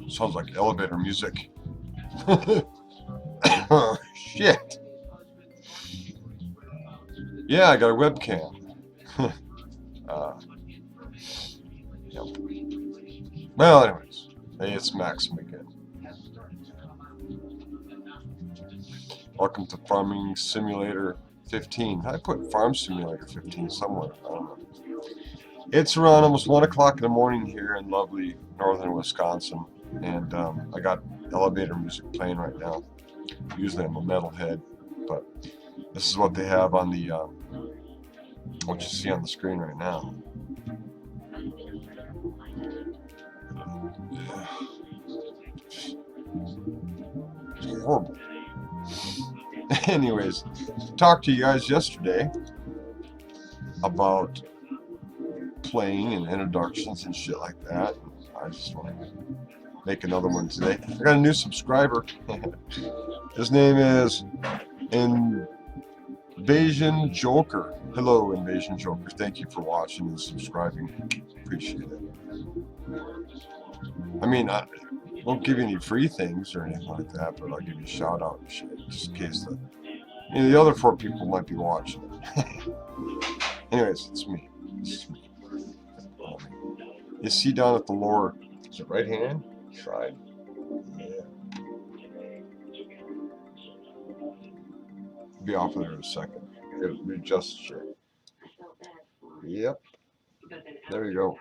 Sounds like elevator music. Oh, shit. Yeah, I got a webcam. uh, yep. Well, anyways. Hey, it's Maxim again. Welcome to Farming Simulator 15. I put Farm Simulator 15 somewhere. I don't know. It's around almost 1 o'clock in the morning here in lovely northern Wisconsin. And I got elevator music playing right now. Usually I'm a metalhead, but this is what they have on the, what you see on the screen right now. It's horrible. Anyways, talked to you guys yesterday about playing and introductions and shit like that. I just want to make another one today. I got a new subscriber. His name is Invasion Joker. Hello, Invasion Joker. Thank you for watching and subscribing. Appreciate it. I mean, I won't give you any free things or anything like that, but I'll give you a shout out and shit, just in case the other 4 people might be watching. Anyways, it's me. It's me. You see down at the lower, is it right hand side? Yeah. Be off of there in a second. Gotta readjust shit. Yep. There you go.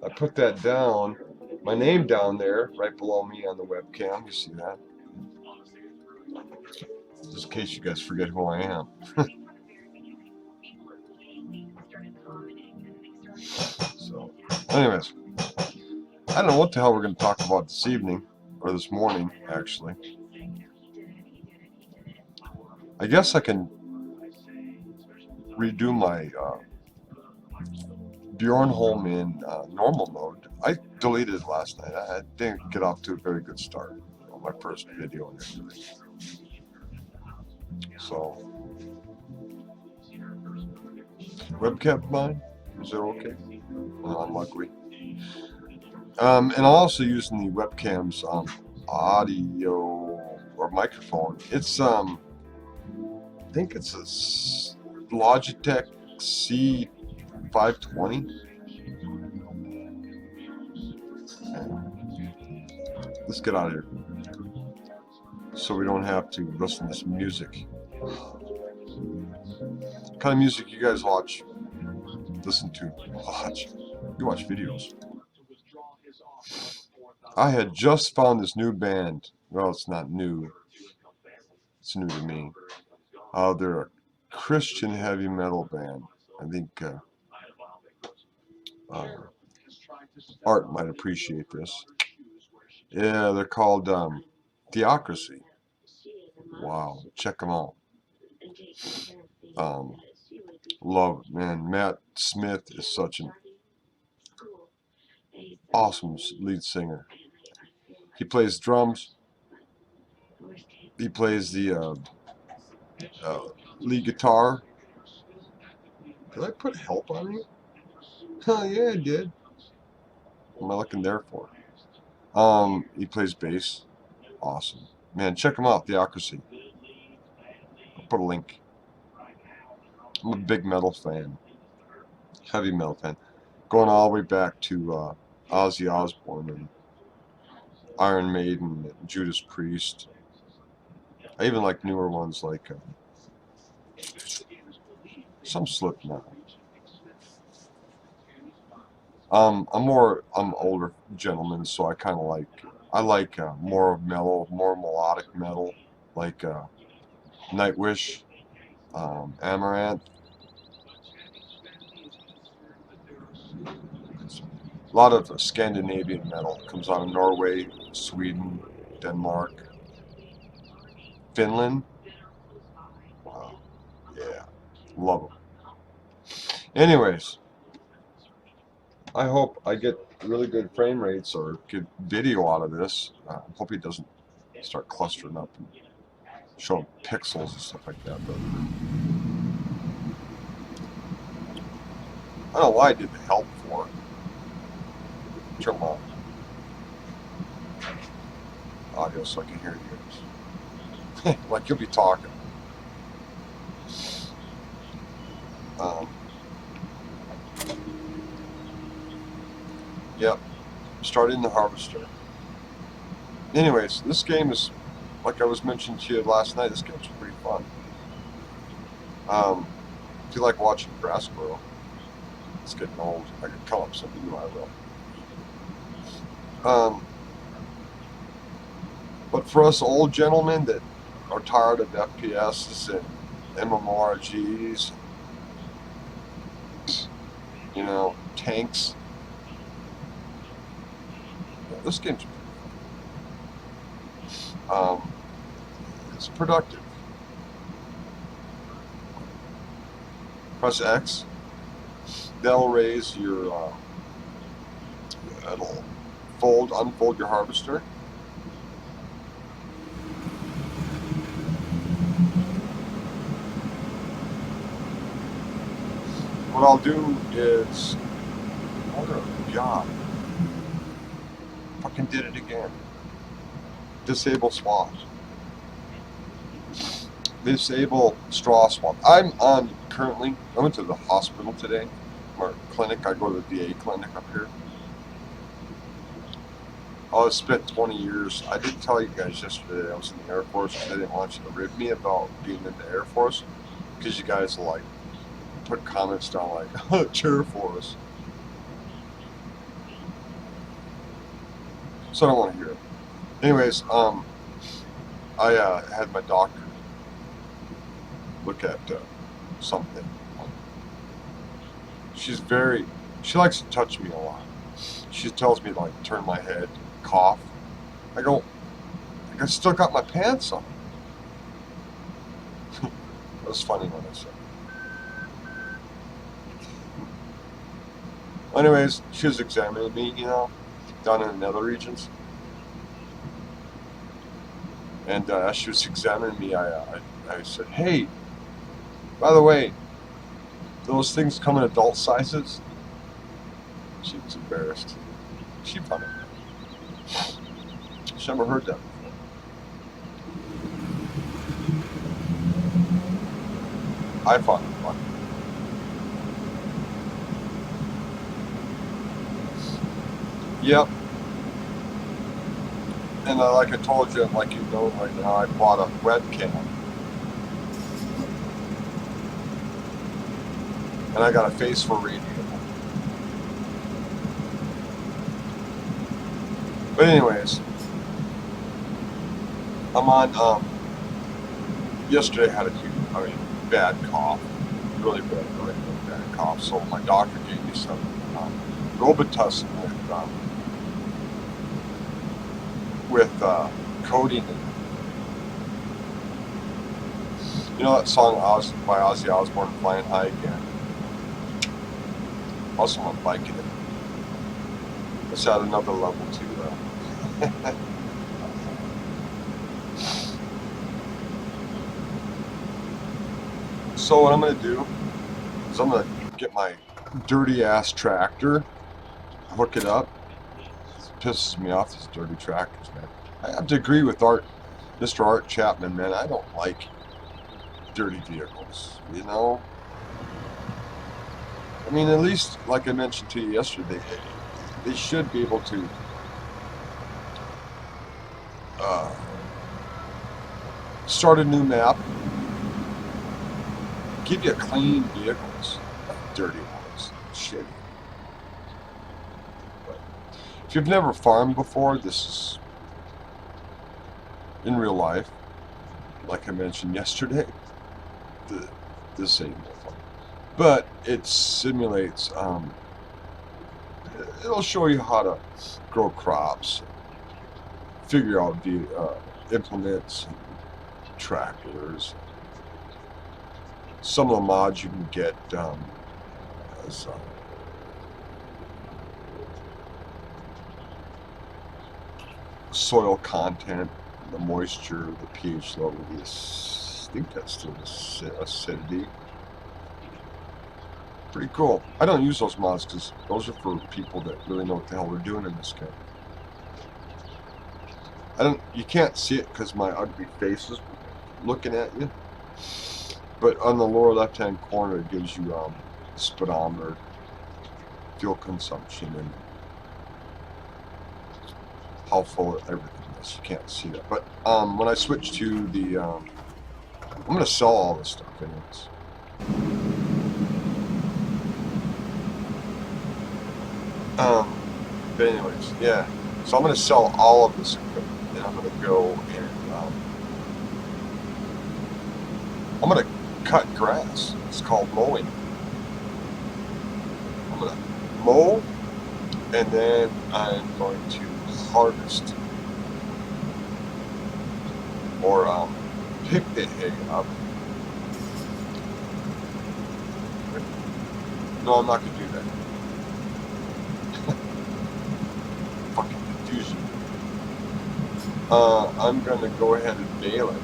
I put that down, my name down there, right below me on the webcam. You see that? Just in case you guys forget who I am. So, anyways, I don't know what the hell we're going to talk about this evening, or this morning, actually. I guess I can redo my Bjornholm in normal mode. I deleted it last night. I didn't get off to a very good start on my first video and everything. So, webcam mine? Is that okay? Well, unluckily. And I'm also using the webcam's audio or microphone. It's I think it's a Logitech C520. Let's get out of here so we don't have to listen to this music. What kind of music you guys watch? Listen to? Watch. You watch videos. I had just found this new band. Well, it's not new. It's new to me. They're a Christian heavy metal band. I think Art might appreciate this. Yeah, they're called Theocracy. Wow, check them out. Love, man. Matt Smith is such an awesome lead singer. He plays drums. He plays the lead guitar. Did I put help on it? Oh yeah, I did. What am I looking there for? He plays bass. Awesome. Man, check him out, Theocracy. I'll put a link. I'm a big metal fan. Heavy metal fan. Going all the way back to Ozzy Osbourne and Iron Maiden and Judas Priest. I even like newer ones like some Slipknot. I'm older gentleman, so I kind of like more mellow, more melodic metal, like Nightwish, Amaranth. A lot of Scandinavian metal comes out of Norway, Sweden, Denmark, Finland. Wow, yeah, love them. Anyways, I hope I get really good frame rates or good video out of this. I hope it doesn't start clustering up and showing pixels and stuff like that. But I don't know why I did the help for. Turn them on. Audio so I can hear you guys. Like you'll be talking. Yep. Starting the harvester. Anyways, this game is, like I was mentioning to you last night, this game's pretty fun. If you like watching grass grow, it's getting old. I could come up something new, I will. But for us old gentlemen that are tired of FPSs and MMORPGs, you know, tanks, yeah, this game's it's productive. Press X. That'll raise your. It'll unfold your harvester. What I'll do is, oh God, fucking did it again. Disable swaps. Disable straw swap. I went to the hospital today, or clinic. I go to the VA clinic up here. I spent 20 years. I did tell you guys yesterday I was in the Air Force because I didn't want you to rib me about being in the Air Force, because you guys like put comments down like, oh, cheer for us. So I don't want to hear it. Anyways, I had my doctor look at something. She likes to touch me a lot. She tells me to like turn my head, cough. I go, I still got my pants on. That was funny when I said it. Anyways, she was examining me, you know, down in the nether regions. And as she was examining me, I said, hey, by the way, those things come in adult sizes? She was embarrassed. She found it. She never heard that before. I found it funny. Yep. And like I told you, like you know right now, I bought a webcam. And I got a face for radio. But anyways, I'm on, yesterday I had a bad cough. Really bad cough. So my doctor gave me some Robitussin with codeine in it. You know that song by Ozzy Osbourne, Flying High Again? Also, I'm liking it. It's at another level too, though. So what I'm going to do is I'm going to get my dirty ass tractor, hook it up. It pisses me off, these dirty tractors, man. I have to agree with Mr. Art Chapman, man. I don't like dirty vehicles, you know? I mean, at least, like I mentioned to you yesterday, they should be able to start a new map, give you clean vehicles, not dirty ones, shitty. But if you've never farmed before, this is in real life, like I mentioned yesterday. This ain't no fun, but it simulates. It'll show you how to grow crops, figure out the implements, tractors. Some of the mods you can get as soil content, the moisture, the pH level, I think that's still acidity. Pretty cool. I don't use those mods because those are for people that really know what the hell they're doing in this game. You can't see it because my ugly face is looking at you. But on the lower left-hand corner, it gives you speedometer, fuel consumption, and how full everything is. You can't see that. But when I switch to the, I'm going to sell all this stuff anyways. But anyways, yeah. So I'm going to sell all of this equipment, and I'm going to go and I'm going to cut grass. It's called mowing. I'm going to mow, and then I'm going to harvest or pick the hay up. No, I'm not going to do that. Fucking confusion. I'm going to go ahead and bale it.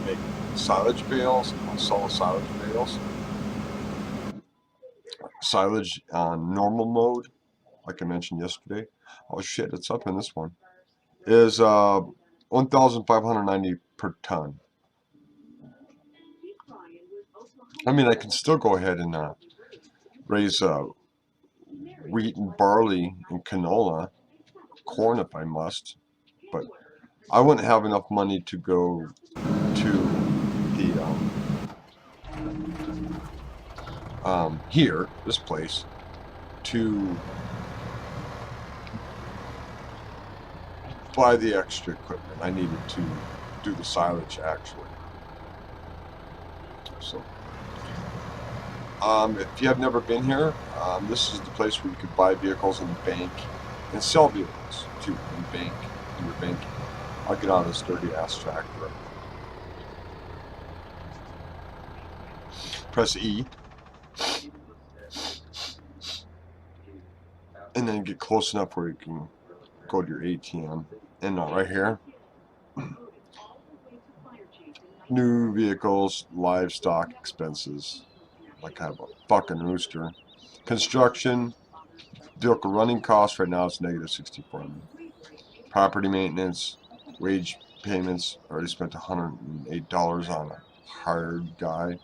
Make silage bales. I'll sell silage bales. Silage on normal mode, like I mentioned yesterday. Oh shit, it's up in this one. Is 1,590 per ton. I mean, I can still go ahead and raise wheat and barley and canola, corn if I must, but I wouldn't have enough money to go to the here, this place, to buy the extra equipment I needed to do the silage actually. So, if you have never been here, this is the place where you could buy vehicles in the bank and sell vehicles too in bank in your banking. I'll get out of this dirty ass tractor. Press E, and then get close enough where you can go to your ATM. And right here, new vehicles, livestock expenses. Like I have a fucking rooster. Construction, vehicle running costs right now is negative 64. Property maintenance, wage payments. Already spent $108 on a hired guy.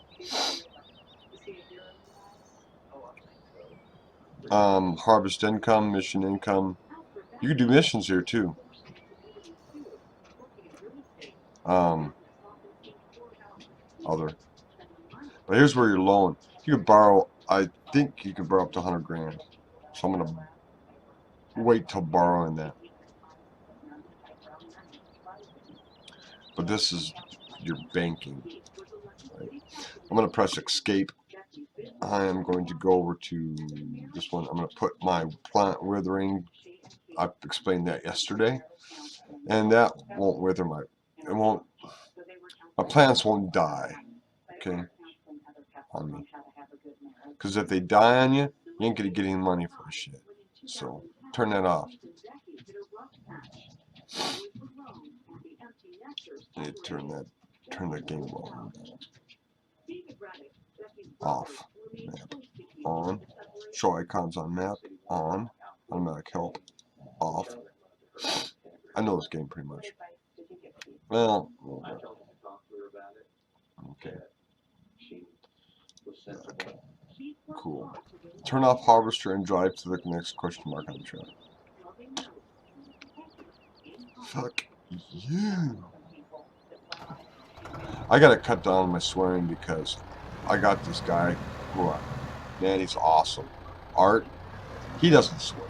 Harvest income, mission income. You can do missions here too. Other. But here's where you're loan. You can borrow. I think you can borrow up to 100 grand. So I'm gonna wait till borrowing that. But this is your banking. Right? I'm gonna press escape. I am going to go over to this one. I'm going to put my plant withering. I explained that yesterday, and that won't wither my. It won't. My plants won't die. Okay, on me. Because if they die on you, you ain't gonna get any money for shit. So turn that off. I need to turn the game mode off. Map on. Show icons on map on. Automatic help off. I know this game pretty much. Well, okay. Cool. Turn off harvester and drive to the next question mark on the trail. Fuck you. I gotta cut down my swearing because I got this guy who, man, he's awesome. Art, he doesn't swear.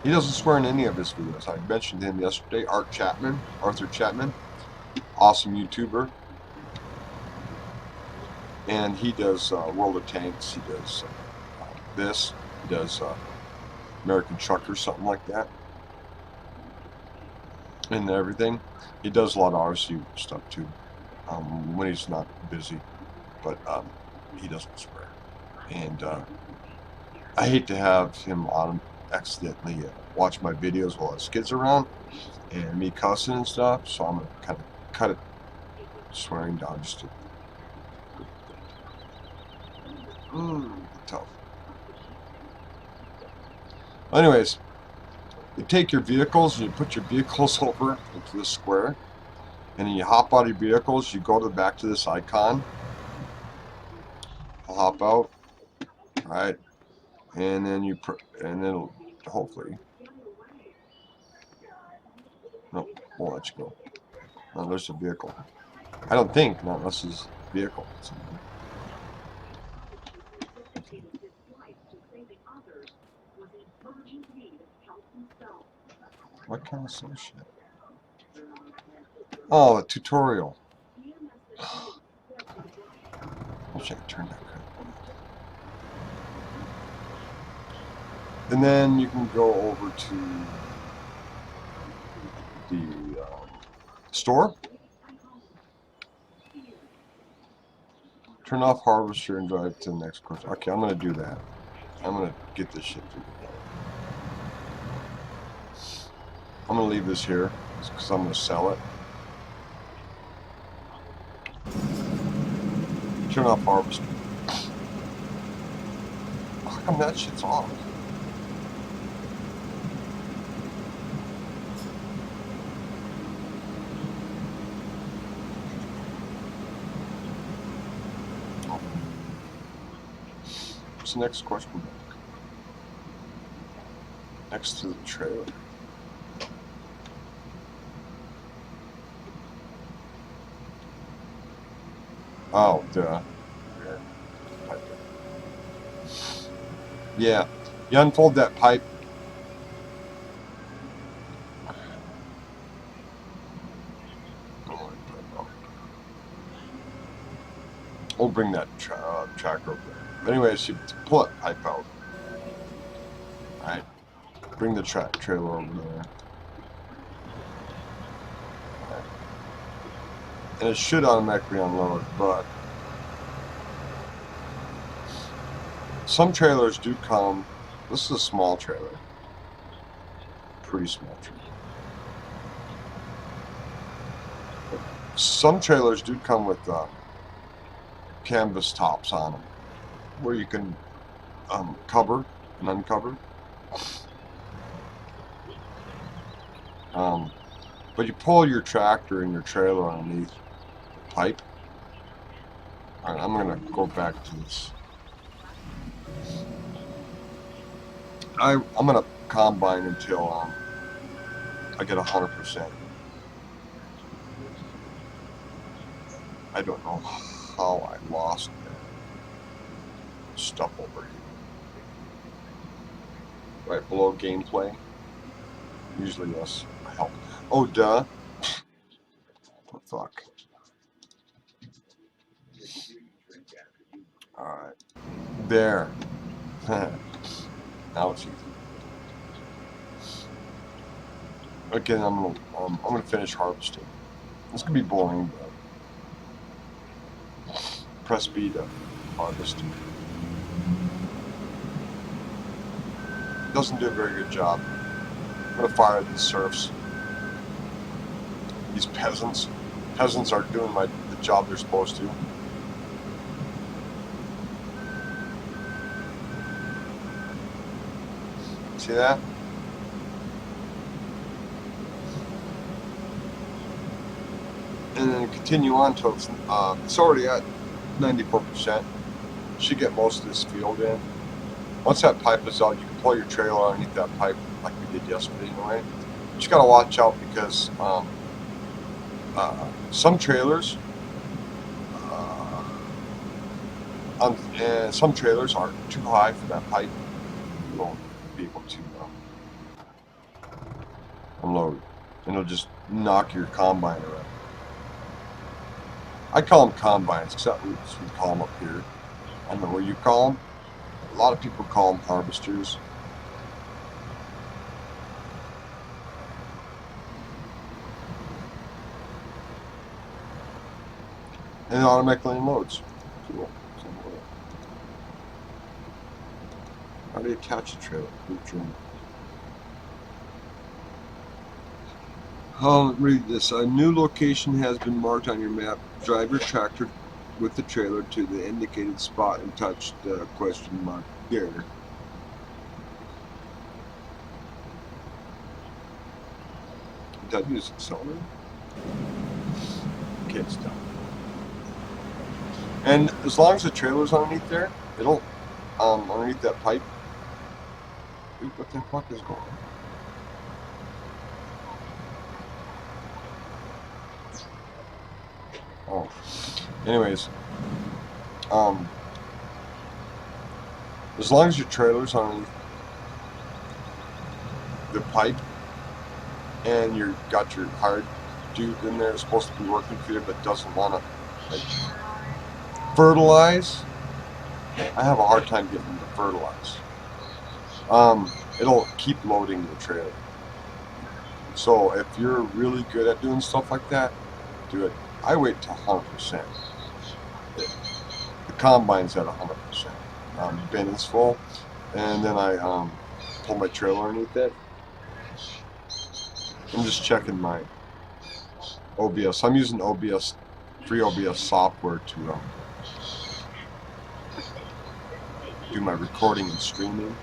He doesn't swear in any of his videos. I mentioned him yesterday. Arthur Chapman, awesome YouTuber. And he does World of Tanks. He does this. He does American Trucker, something like that. And everything. He does a lot of RC stuff too. When he's not busy. But he doesn't swear. And I hate to have him on accidentally watch my videos while his kids are around and me cussing and stuff, so I'm gonna kind of cut it swearing down just to Tough. Anyways, you take your vehicles and you put your vehicles over into the square, and then you hop out of your vehicles. You go to the back to this icon. I'll hop out, all right, and then and then it'll hopefully. Nope, won't let you go. No, there's a vehicle. I don't think, not unless there's a vehicle somewhere. What kind of some shit? Oh, a tutorial. Wish I could turn that crap off. And then you can go over to the store. Turn off harvester and drive to the next course. Okay, I'm gonna do that. I'm gonna get this shit figured out. I'm gonna leave this here because I'm gonna sell it. Turn off harvester. How come that shit's off? What's the next question mark? Next to the trailer. Oh, duh. Yeah. You unfold that pipe. We'll bring that tractor over there. But anyways, you pull that pipe out. Alright. Bring the trailer over there. Right. And it should automatically unload, but some trailers do come. This is a small trailer. Pretty small trailer. But some trailers do come with canvas tops on them, where you can cover and uncover. But you pull your tractor and your trailer underneath the pipe. Alright, I'm gonna go back to this. I'm gonna combine until I get 100%. I don't know how I lost stuff over here. Right below gameplay. Usually that's help. Oh, duh. What the fuck? Alright. There. Now it's easy. Again, I'm gonna finish harvesting. This could be boring, but press B to harvest. Doesn't do a very good job. I'm gonna fire these serfs. These peasants. Peasants aren't doing the job they're supposed to. See that? And then continue on till it's already at 94%. Should get most of this field in. Once that pipe is out, you can pull your trailer underneath that pipe like we did yesterday anyway. You just gotta watch out because some trailers and some trailers are too high for that pipe. You won't be able to unload, and it'll just knock your combine around. I call them combines, except we call them up here. I don't know what you call them. A lot of people call them harvesters. And it automatically unloads. Cool. How do you attach a trailer? I'll read this. A new location has been marked on your map. Drive your tractor with the trailer to the indicated spot and touch the question mark gear. W is accelerator. Okay, it's done. And as long as the trailer's underneath there, it'll underneath that pipe. Dude, what the fuck is going on? Oh. Anyways, as long as your trailer's underneath the pipe and you've got your hard dude in there that's supposed to be working for you but doesn't want to like fertilize, I have a hard time getting them to fertilize. It'll keep loading the trailer. So if you're really good at doing stuff like that, do it. I wait till 100%. The combine's at 100%. Bin is full, and then I pull my trailer underneath it. I'm just checking my OBS. I'm using OBS, free OBS software to do my recording and streaming.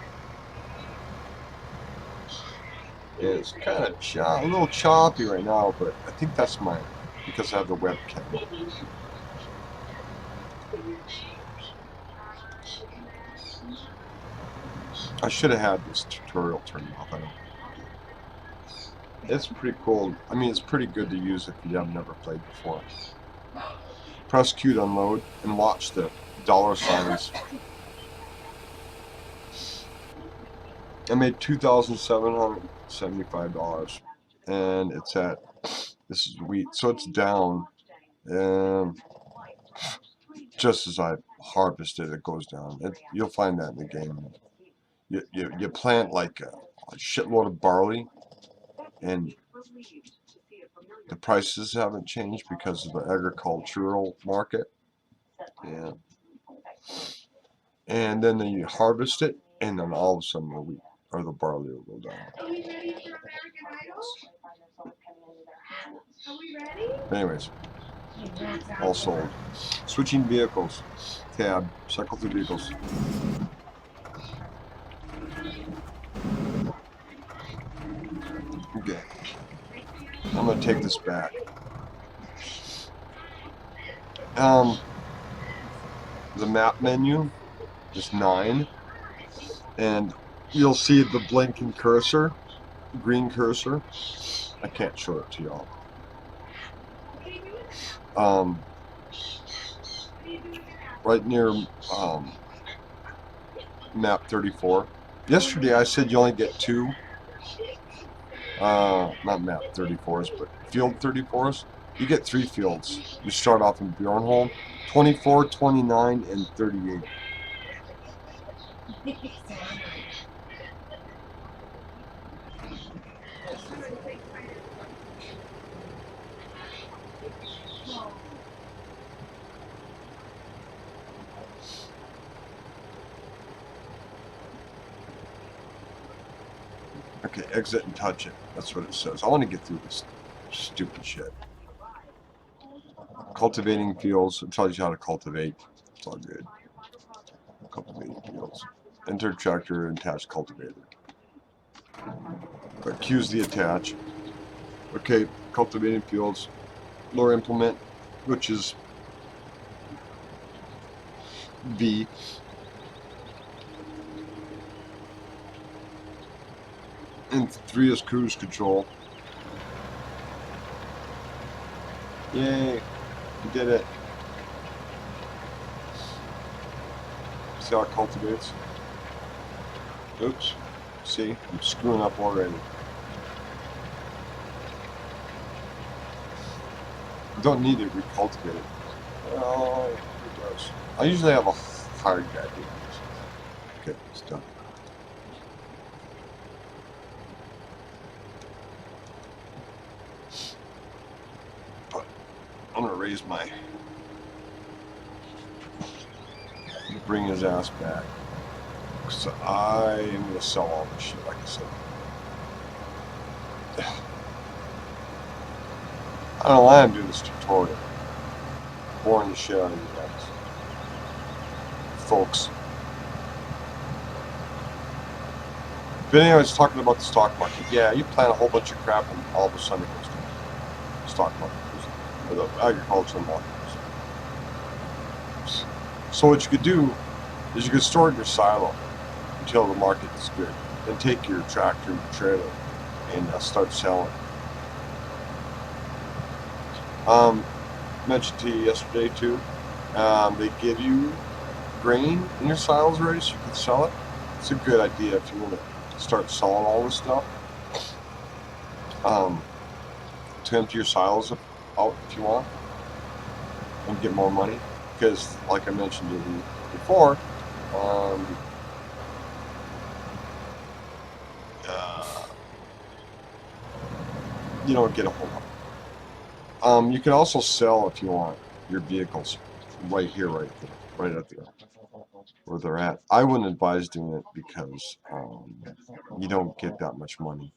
It's kind of a little choppy right now, but I think that's because I have the webcam. I should have had this tutorial turned off. I don't know. It's pretty cool. I mean, it's pretty good to use if you have never played before. Press Q to unload and watch the dollar signs. I made $2,775, and it's at, this is wheat, so it's down, and just as I harvest it, it goes down. You'll find that in the game. You plant like a shitload of barley, and the prices haven't changed because of the agricultural market. Yeah. And then you harvest it, and then all of a sudden the wheat or the barley will go down. Anyways, all sold. Switching vehicles. Tab. Cycle through vehicles. Okay. I'm going to take this back. The map menu is 9. And you'll see the blinking cursor. Green cursor. I can't show it to y'all. Right near map 34. Yesterday I said you only get 2. Not map 34s, but field 34s. You get 3 fields. You start off in Bjornholm, 24, 29, and 38. Okay, exit and touch it. That's what it says. I want to get through this stupid shit. Cultivating fields. It tells you how to cultivate. It's all good. Cultivating fields. Enter tractor and attach cultivator. Accuse the attach. Okay, cultivating fields. Lower implement, which is V. And 3 is cruise control. Yay, we did it. See how it cultivates? Oops, see, I'm screwing up already. You don't need to recultivate it. Oh, it does. I usually have a hard guy doing this. Okay, it's done. I'm gonna raise my, bring his ass back. So I am gonna sell all this shit, like I said. I don't know why I'm doing this tutorial. boring the shit out of you guys. Folks. But anyways, talking about the stock market. Yeah, you plan a whole bunch of crap and all of a sudden it goes down. The stock market goes down. Or the agricultural market goes down. So what you could do is you could store it in your silo until the market is good. Then take your tractor and your trailer and start selling. Mentioned to you yesterday too, they give you grain in your silos already so you can sell it. It's a good idea if you want to start selling all this stuff. To empty your silos out if you want and get more money, because like I mentioned to you before, you don't get a whole lot. You can also sell if you want your vehicles right here, right there, right at the where they're at. I wouldn't advise doing it because you don't get that much money.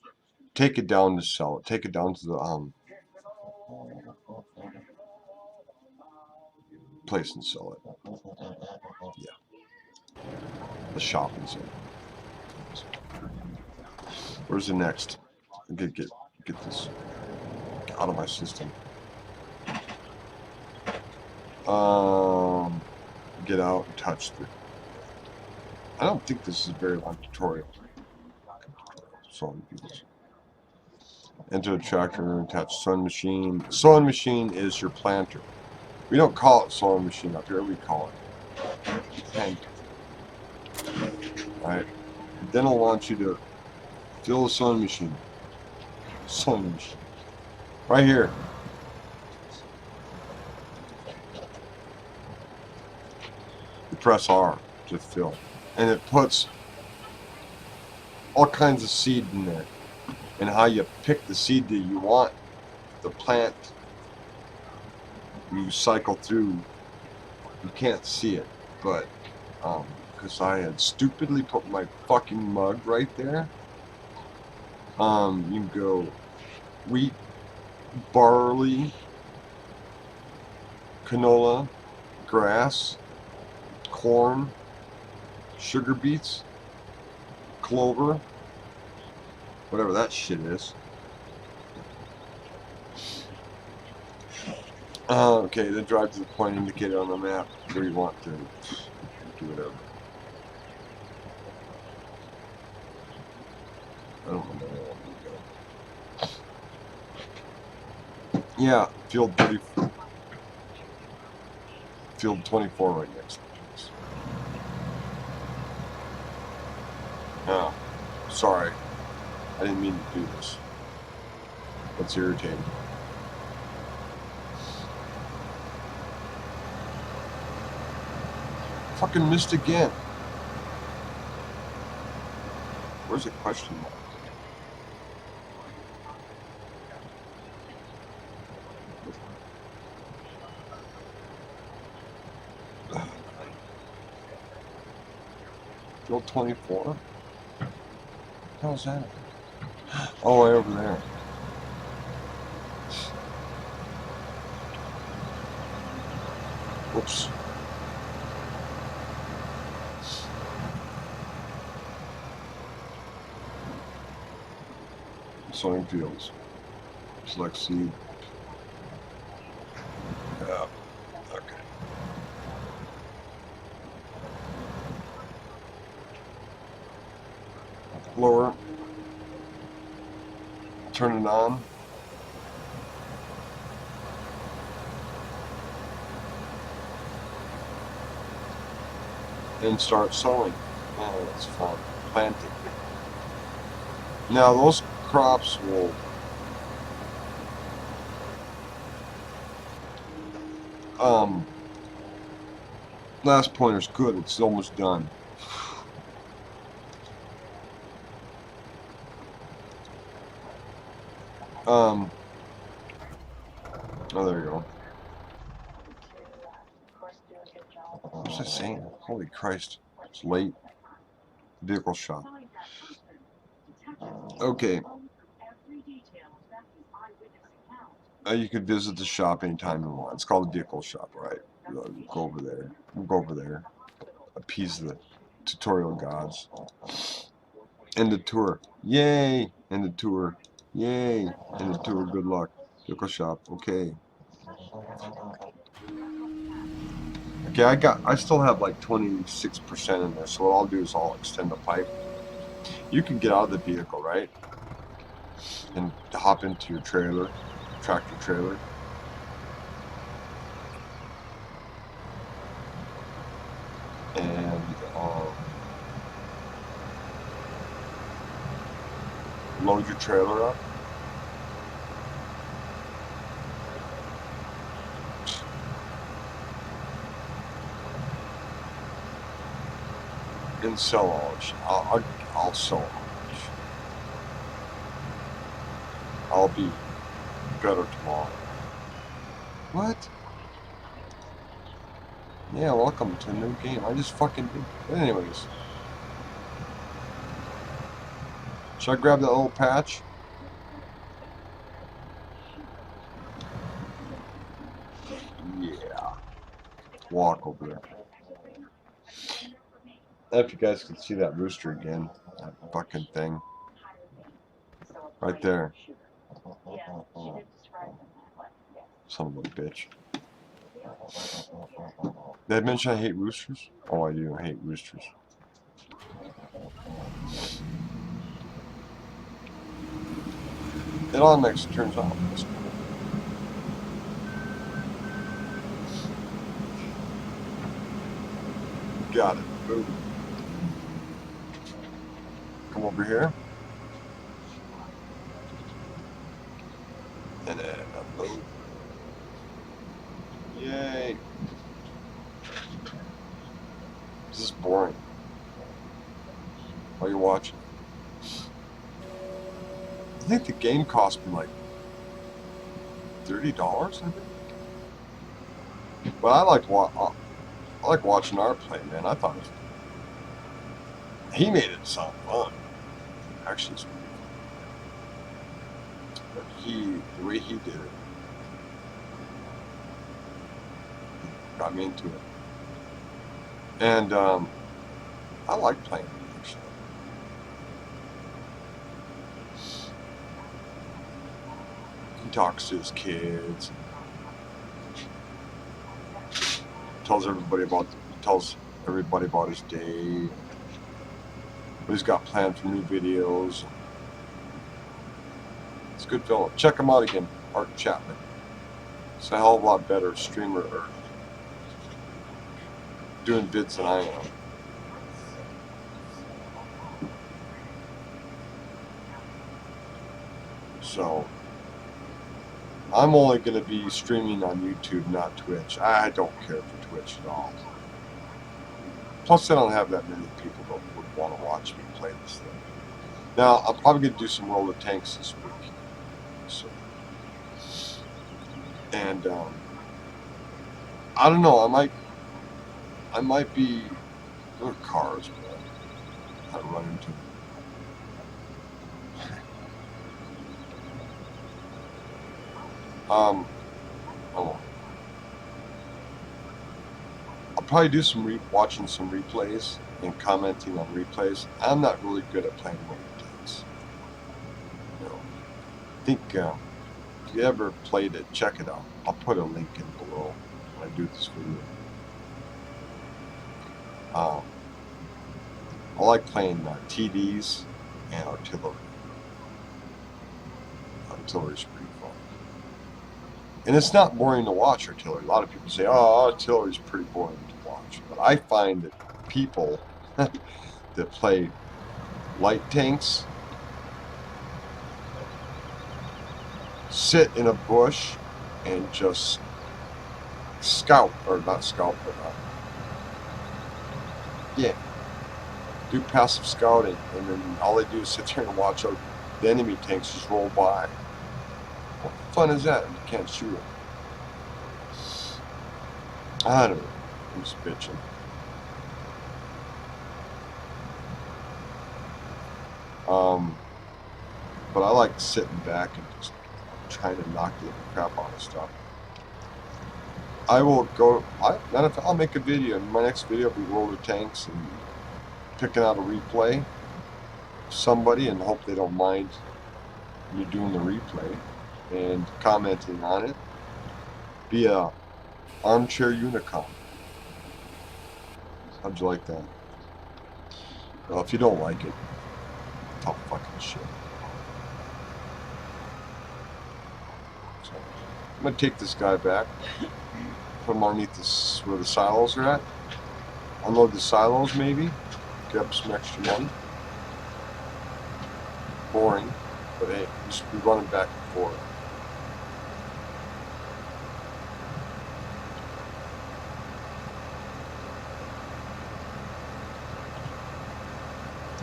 Take it down to sell it. Take it down to the place and sell it. Yeah, the shop and sell it. Where's the next? Get this out of my system. Get out and touch the. I don't think this is a very long tutorial. Sewing views. Enter the tractor and attach sewing machine. Sewing machine is your planter. We don't call it sewing machine up here. We call it planter. All right. Then it'll want you to fill the sewing machine. Sewing machine. Right here. You press R to fill. And it puts all kinds of seed in there. And how you pick the seed that you want, the plant, you cycle through. You can't see it, but because I had stupidly put my fucking mug right there. You can go wheat, barley, canola, grass, corn, sugar beets, clover, whatever that shit is. Okay, then drive to the point indicated on the map where you want to do whatever. I don't know where I want to go. Yeah, field 30, field 24 right next to this. Oh, sorry. I didn't mean to do this. That's irritating. Fucking missed again. Where's the question mark? Field 24? What the hell's that? Oh, way over there. Whoops. Sowing fields. Select seed. Yeah. Okay. Blower. Turn it on. And start sowing. Oh, that's fun. Planting. Now those crops will last pointer's good, it's almost done. Oh, there you go. What was I saying? Holy Christ, it's late. Vehicle shop. Okay. You could visit the shop anytime you want. It's called the vehicle shop, right? Go over there. We'll go over there. Appease the tutorial gods. End the tour. Yay! End the tour. Yay! End the tour. Good luck. Vehicle shop. Okay. Okay, I still have like 26% in there, so what I'll do is I'll extend the pipe. You can get out of the vehicle, right? And hop into your trailer, tractor trailer. And load your trailer up. And sell all of it. I'll sell all of it. I'll be better tomorrow. What? Yeah, welcome to a new game. I just fucking did. But anyways. Should I grab that little patch? Yeah. Walk over there. If you guys can see that rooster again. That fucking thing. Right there. Son of a bitch. Did I mention I hate roosters? Oh, I do. I hate roosters. It automatically turns off. That's cool. Got it. Boom. Come over here. And then boom. Yay. This is boring. While you're watching. I think the game cost me like $30, I think. But I like watching our play, man. I thought he made it sound fun. Actually, it's pretty fun. But the way he did it, got me into it. And I like playing it, actually. He talks to his kids. Tells everybody about his day. What he's got planned for new videos. It's a good film. Check him out again, Art Chapman. It's a hell of a lot better streamer or doing vids than I am. So I'm only going to be streaming on YouTube, not Twitch. I don't care for Twitch at all. Plus, I don't have that many people that would want to watch me play this thing. Now, I'm probably going to do some Roller Tanks this week. So, and I don't know. I might be. There are cars, but I run into them. Oh. I'll probably do watching some replays and commenting on replays. I'm not really good at playing Roller Tanks. You know, I think if you ever played it, check it out. I'll put a link in below when I do this video. I like playing TDs and artillery. Artillery's pretty fun. And it's not boring to watch artillery. A lot of people say, oh, artillery's pretty boring to watch. But I find that people that play light tanks sit in a bush and just scout, or not scout, but yeah, do passive scouting, and then all they do is sit there and watch out the enemy tanks just roll by. What fun is that if you can't shoot them? I don't know. I'm just bitching. But I like sitting back and just trying to knock the living crap out of stuff. I will go. I'll make a video. My next video will be World of Tanks and picking out a replay of somebody, and hope they don't mind me doing the replay and commenting on it. Be a armchair unicorn. How'd you like that? Well, if you don't like it, tough fucking shit. So, I'm gonna take this guy back, put him underneath this where the silos are at. Unload the silos maybe, grab some extra money. Boring, but hey, just be running back and forth.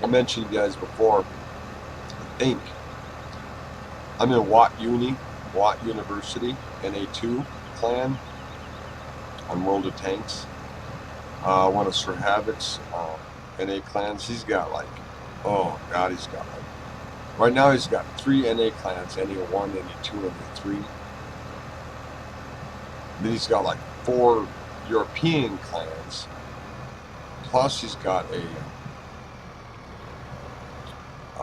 I mentioned you guys before, I think I'm in Watt University, NA2 clan on World of Tanks. One of Sir Havoc's NA clans. He's got like, oh god, he's got like, right now he's got 3 NA clans, NA1, NA2, NA3. Then he's got like 4 European clans. Plus he's got a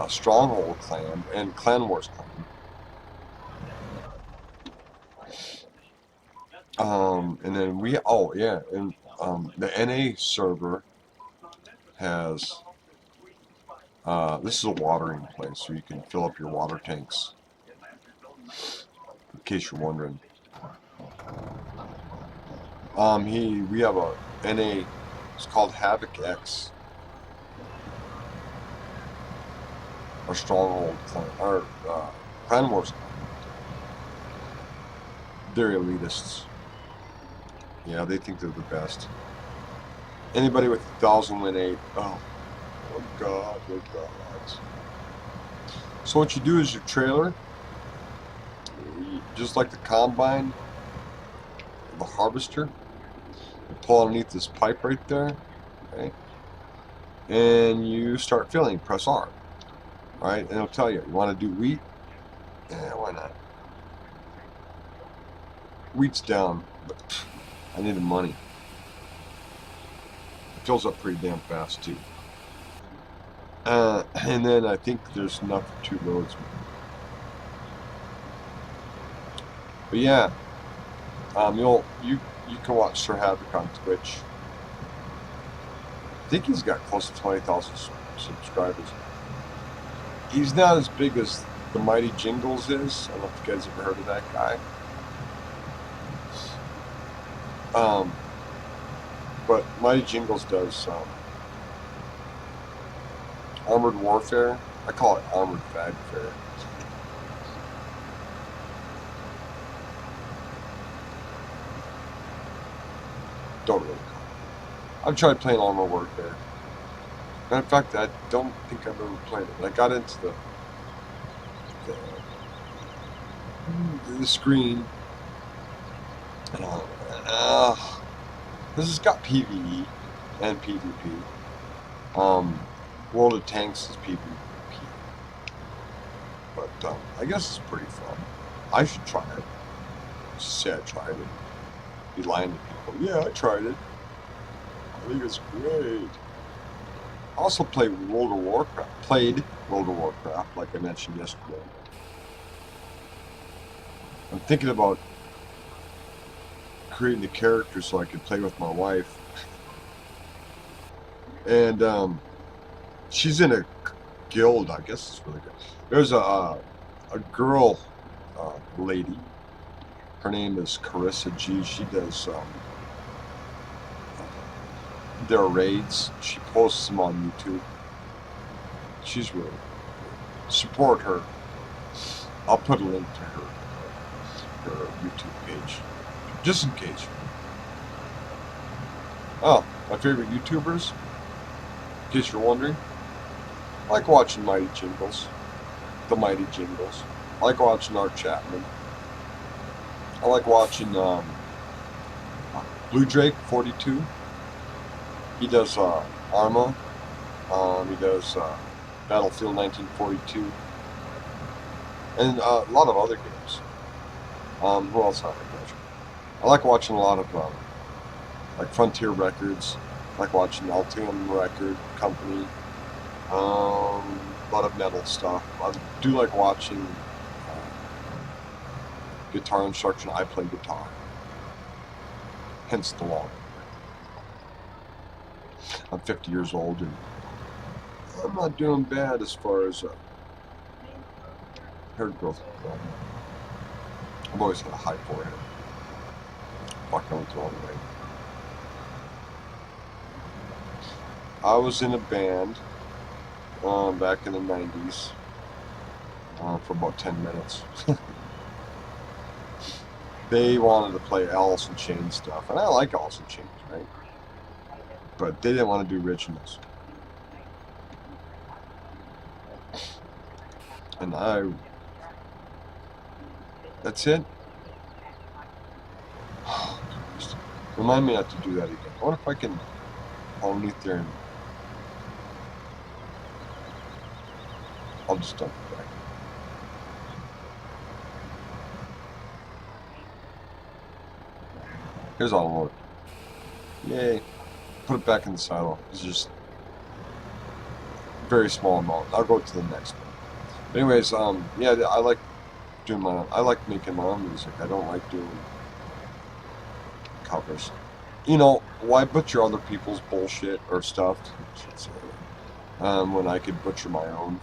Stronghold clan and Clan Wars clan. And then we, oh yeah, and the NA server has, this is a watering place, so you can fill up your water tanks, in case you're wondering. We have a NA, it's called Havoc X, our Stronghold clan, our Clan Wars clan. They're elitists. Yeah, they think they're the best. Anybody with 1,000 win 8, oh god, oh god. So what you do is your trailer, just like the combine, the harvester, you pull underneath this pipe right there, okay, and you start filling. Press R, right, and it'll tell you want to do wheat. Yeah, why not? Wheat's down, but I need the money. It fills up pretty damn fast too. And then I think there's enough for 2 loads. But yeah, you can watch Sir Havoc on Twitch. I think he's got close to 20,000 subscribers. He's not as big as the Mighty Jingles is. I don't know if you guys ever heard of that guy. But Mighty Jingles does Armored Warfare. I call it Armored Fagfare. Don't really call it. I've tried playing Armored Warfare. Matter of fact, I don't think I've ever played it. I got into the screen, and this has got PvE and PvP. World of Tanks is PvP, but I guess it's pretty fun. I should try it. Just say I tried it. Be lying to people. Yeah, I tried it. I think it's great. I also played World of Warcraft, like I mentioned yesterday. I'm thinking about creating a character so I could play with my wife. And she's in a guild, I guess it's really good. There's a girl lady. Her name is Carissa G. She does their raids. She posts them on YouTube. She's really good. Support her. I'll put a link to her YouTube page, just in case. Oh, my favorite YouTubers, in case you're wondering, I like watching Mighty Jingles, the Mighty Jingles. I like watching Art Chapman. I like watching Blue Drake 42. He does Arma. He does Battlefield 1942, and a lot of other games. Who else I like watching? I like watching a lot of like Frontier Records. I like watching Altium Record Company. A lot of metal stuff. I do like watching guitar instruction. I play guitar, hence the long. I'm 50 years old and I'm not doing bad as far as hair growth. I've always had a high forehead. Fucking went the wrong way. I was in a band back in the 90s for about 10 minutes. They wanted to play Alice in Chains stuff, and I like Alice in Chains, right? But they didn't want to do originals. And that's it. Remind me not to do that again. I wonder if I can underneath there and I'll just dump it back. Here's all load. Yay. Put it back in the saddle. It's just very small amount. I'll go to the next one. But anyways, yeah, I like doing I like making my own music. I don't like doing covers. You know, why butcher other people's bullshit or stuff when I could butcher my own?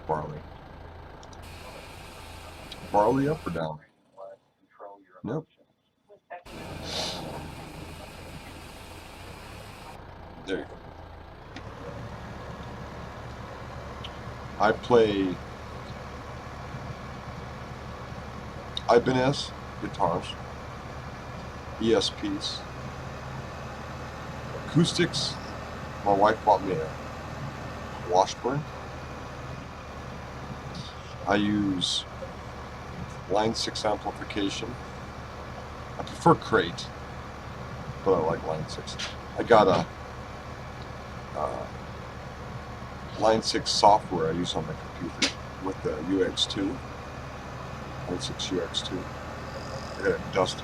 Barley. Barley up or down? Nope. There you go. I play Ibanez guitars, ESPs, acoustics. My wife bought me a Washburn. I use line 6 amplification. I prefer crate, but I like line 6. I got a line 6 software I use on my computer with the UX2. Line 6 UX2. I got dust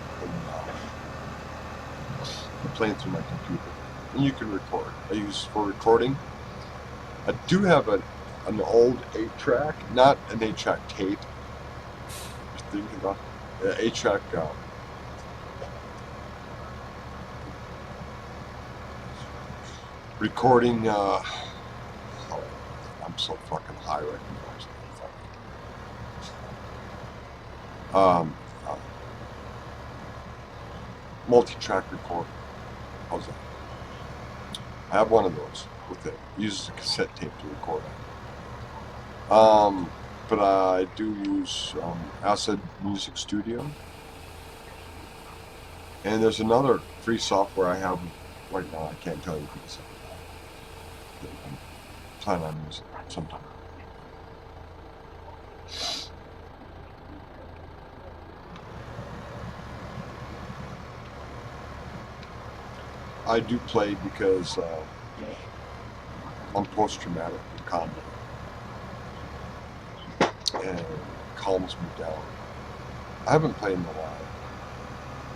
playing through my computer. And you can record. I use for recording. I do have an old 8-track, not an 8-track tape. Just thinking about 8-track recording. I'm so fucking high right now. Multi-track recorder. How's that? I have one of those with it. Uses a cassette tape to record it. But I do use Acid Music Studio. And there's another free software I have right now. I can't tell you because I'm planning on using it sometime. I do play because I'm post-traumatic with comedy. And it calms me down. I haven't played in a while,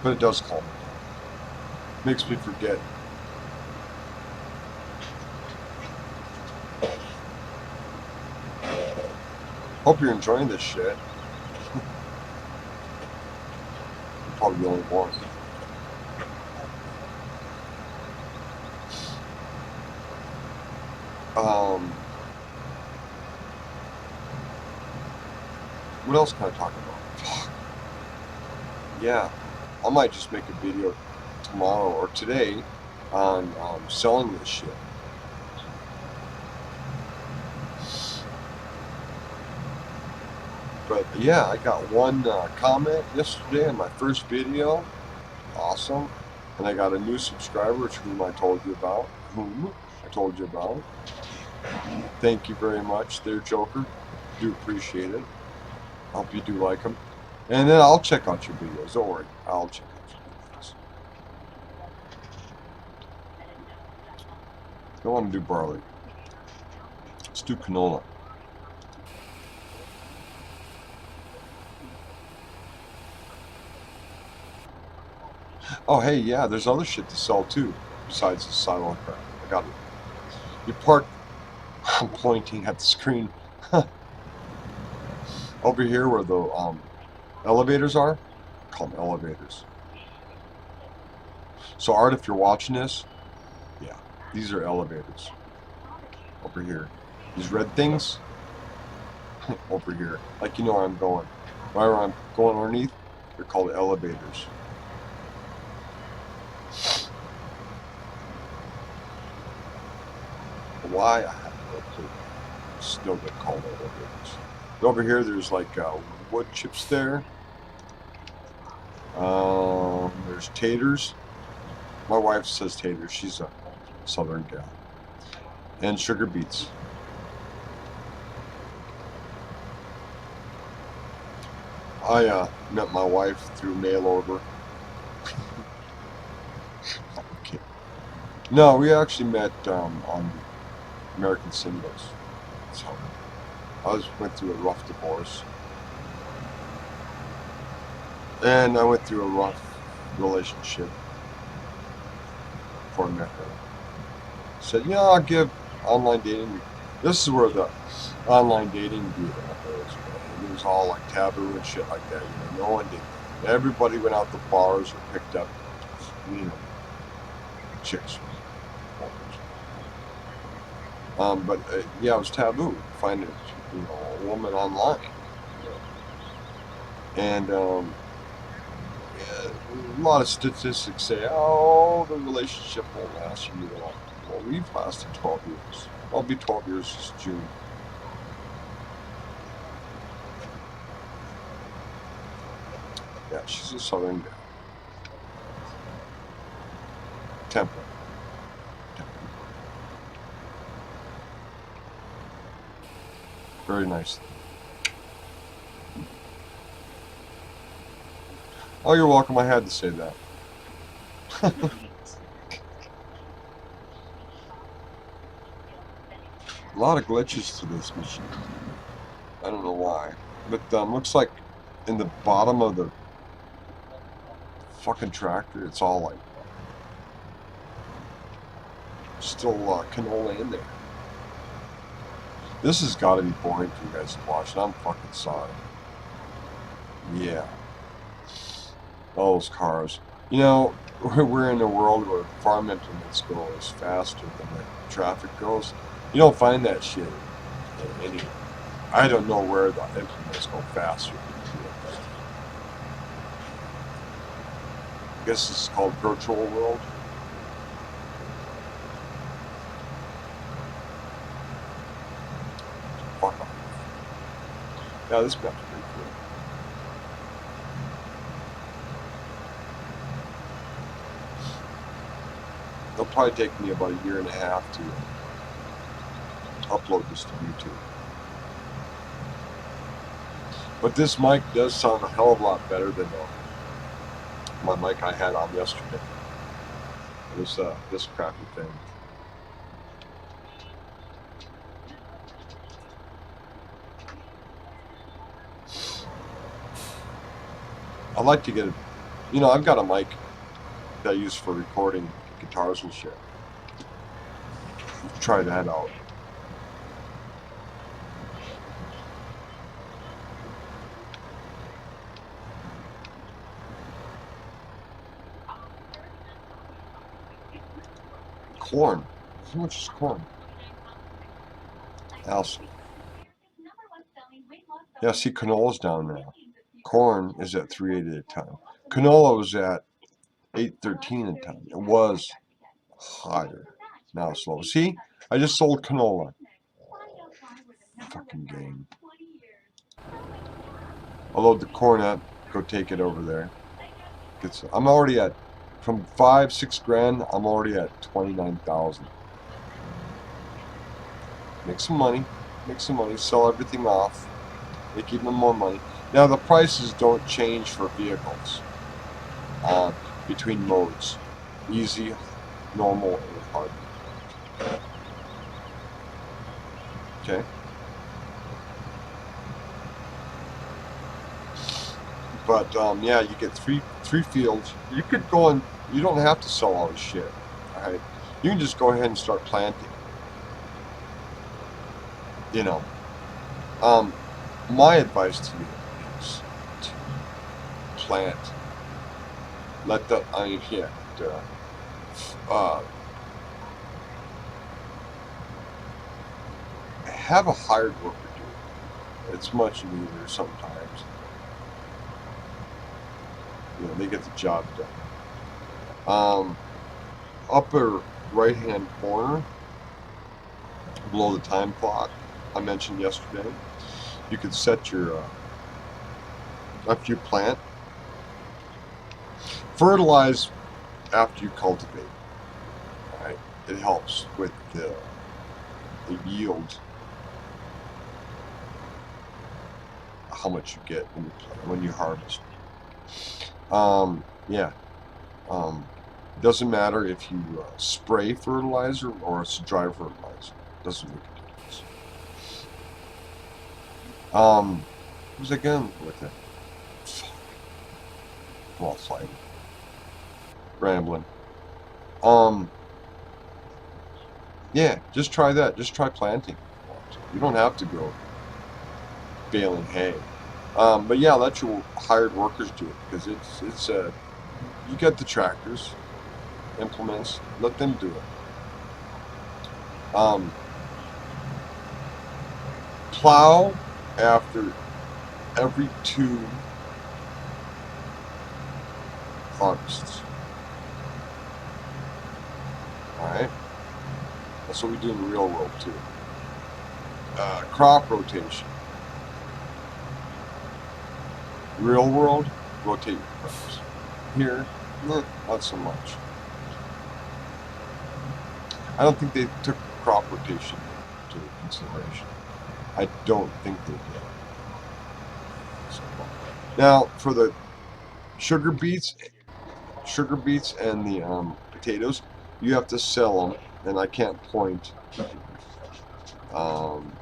but it does calm me down. Makes me forget. Hope you're enjoying this shit. You're probably the only one. What else can I talk about? Fuck. Yeah, I might just make a video tomorrow or today on selling this shit. But yeah, I got one comment yesterday on my first video. Awesome. And I got a new subscriber, whom I told you about. Thank you very much there, Joker. Do appreciate it. Hope you do like them. And then I'll check out your videos. Don't worry. I'll check out your videos. I want to do barley. It's do canola. Oh, hey, yeah, there's other shit to sell too, besides the silo crap. I got it. You park. I'm pointing at the screen. Over here where the elevators are, call them elevators. So Art, if you're watching this, yeah, these are elevators. Over here. These red things, over here. Like you know where I'm going. Where I'm going underneath, they're called elevators. Why? I have no clue. Still get called elevators. Over here, there's like wood chips there. There's taters. My wife says taters. She's a southern gal. And sugar beets. I met my wife through mail order. Okay. No, we actually met on American Singles. That's how I went through a rough divorce. And I went through a rough relationship before I met her. Said, yeah, I'll give online dating. This is where the online dating deal goes. It was all like taboo and shit like that. You know, no one did. Everybody went out to bars or picked up, you know, chicks. But yeah, it was taboo to find a woman online. And yeah, a lot of statistics say, oh, the relationship won't last you long. Well, we've lasted 12 years. I'll be 12 years this June. Yeah, she's a southern gal. Temple. Very nice. Oh, you're welcome. I had to say that. A lot of glitches to this machine. I don't know why. But looks like in the bottom of the fucking tractor, it's all like still canola in there. This has got to be boring for you guys to watch, and I'm fucking sorry. Yeah. All those cars. You know, we're in a world where farm implements go as faster than the traffic goes. You don't find that shit anywhere. I don't know where the implements go faster than vehicles. I guess this is called virtual world. Fuck off. Yeah, this map's pretty cool. It'll probably take me about 1.5 years to upload this to YouTube. But this mic does sound a hell of a lot better than my mic I had on yesterday. It was this crappy thing. I'd like to get it. You know, I've got a mic that I use for recording guitars and shit. Try that out. Corn. How much is corn? Allison. Yeah, see, canola's down now. Corn is at $3.80 a ton. Canola was at $8.13 a ton. It was higher. Now it's low. See, I just sold canola. Fucking game. I'll load the corn up. Go take it over there. I'm already at, from 5-6 grand. I'm already at 29,000. Make some money. Make some money. Sell everything off. Make even more money. Now the prices don't change for vehicles. Between modes, easy, normal, and hard. Okay. But yeah, you get three fields. You could go and you don't have to sell all the shit. All right, you can just go ahead and start planting. You know, um, my advice to you is to plant. Let the I mean, yeah, have a hired worker do it. It's much neater sometimes. You know, they get the job done. Upper right-hand corner, below the time clock I mentioned yesterday, you can set your after you plant, fertilize after you cultivate. All right, it helps with the yield, how much you get when you harvest. Yeah. Doesn't matter if you spray fertilizer or it's dry fertilizer. Doesn't make a difference. Who's again with it? Well, fighting, rambling. Um, yeah, just try that. Just try planting. You don't have to go baling hay. But yeah, let your hired workers do it because it's you get the tractors, implements. Let them do it. Plow after every 2 harvests. All right, that's what we do in the real world too. Crop rotation. Real world, rotate your crops. Here, not so much. I don't think they took crop rotation into consideration. I don't think they did. So, now, for the sugar beets and the potatoes, you have to sell them, and I can't point. Um,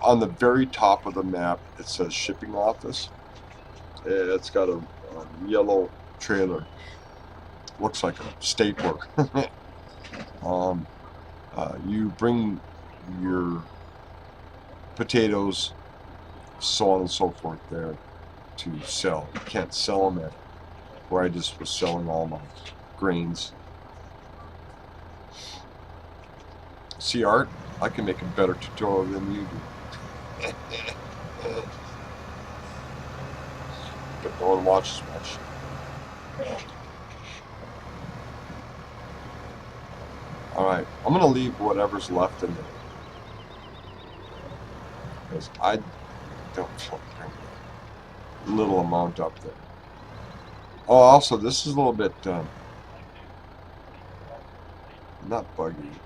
on the very top of the map, it says shipping office. It's got a yellow trailer. Looks like a stapler. You bring your potatoes, so on and so forth, there to sell. You can't sell them at where I just was selling all my grains. See, Art, I can make a better tutorial than you do. But no one watches much. Alright, I'm going to leave whatever's left in there. Because I don't feel like a little amount up there. Oh, also, this is a little bit, not buggy.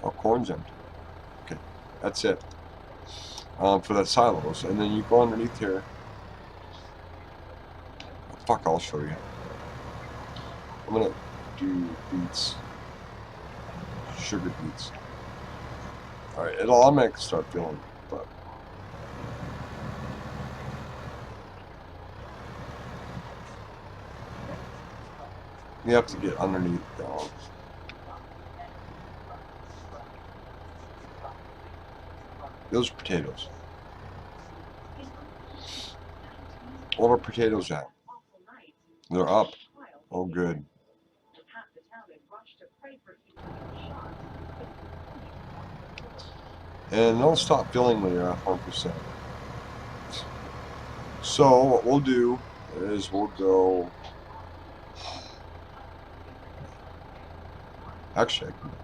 Oh, corn's empty. Okay, that's it. For the silos. And then you go underneath here. Oh, fuck, I'll show you. I'm going to do beets. Sugar beets. Alright, it'll automatically start filling, but you have to get underneath down. Those are potatoes. What are potatoes at? They're up. Oh, good. And they'll stop filling when you're at 100%. So what we'll do is we'll go. Actually, I can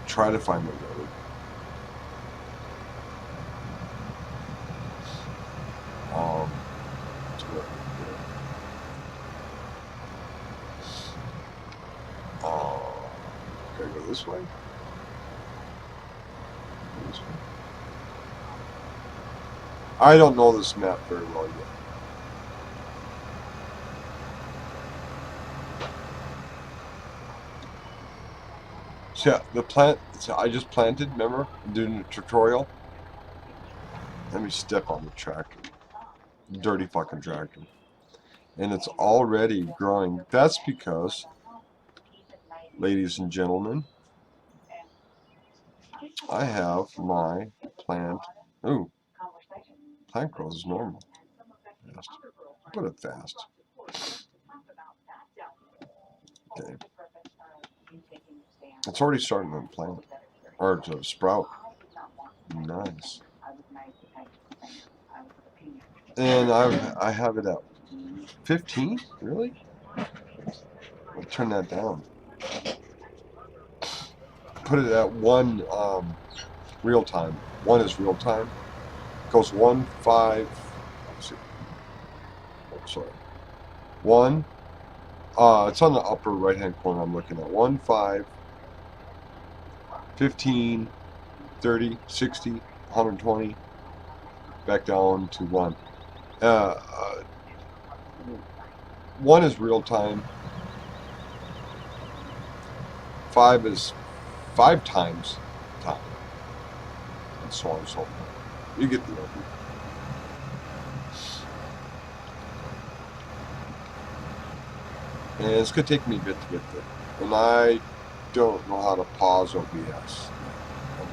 try to find the road. To where can I go this way? This way? I don't know this map very well yet. So yeah, the plant, so I just planted, remember? I'm doing the tutorial. Let me step on the tractor. Dirty fucking tractor. And it's already growing. That's because, ladies and gentlemen, I have my plant. Ooh, plant grows normal. Fast. Put it fast. Okay. It's already starting to plant. Or to sprout. Nice. And I have it at 15? Really? I'll turn that down. Put it at 1 real time. 1 is real time. Goes 1, 5. Let's see. Oh, sorry. 1. It's on the upper right hand corner I'm looking at. 1, 5, 15, 30, 60, 120. Back down to 1. 1 is real time. 5 is 5 times time. And so on and so forth. You get the idea. And it's going to take me a bit to get there. And I don't know how to pause OBS. I'm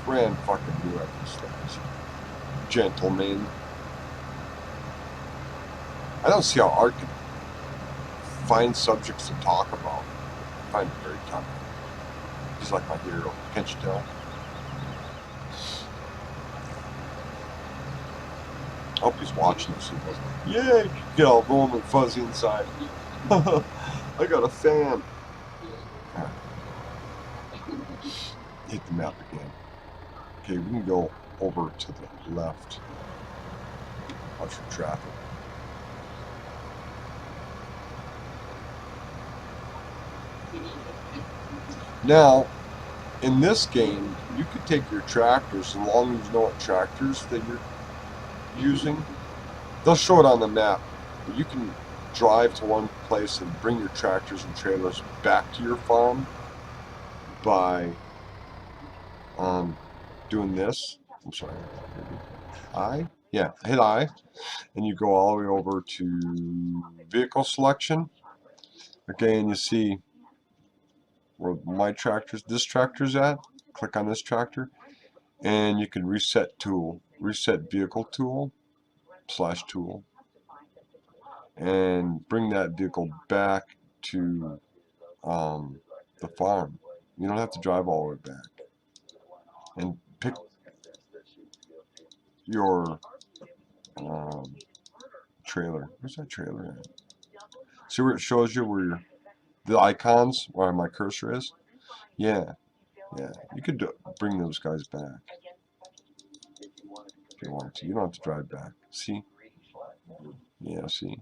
brand fucking new at these things. Gentlemen. I don't see how art can find subjects to talk about. I find it very tough. He's like my hero. Can't you tell? I hope he's watching this. He goes, yay! Get all warm and fuzzy inside. I got a fan. Right. Hit the map again. Okay, we can go over to the left. Watch for traffic. Now, in this game, you could take your tractors, as long as you know what tractors that you're using. They'll show it on the map. But you can drive to one place and bring your tractors and trailers back to your farm by doing this. I'm sorry. I? Yeah, hit I. And you go all the way over to vehicle selection. Okay, and you see where my tractor's, this tractor's at. Click on this tractor. And you can reset tool. Reset vehicle tool. / tool. And bring that vehicle back to the farm. You don't have to drive all the way back. And pick your trailer. Where's that trailer at? See where it shows you where the icons, where my cursor is? Yeah. Yeah. You could bring those guys back if you want to. You don't have to drive back. See? Yeah, see?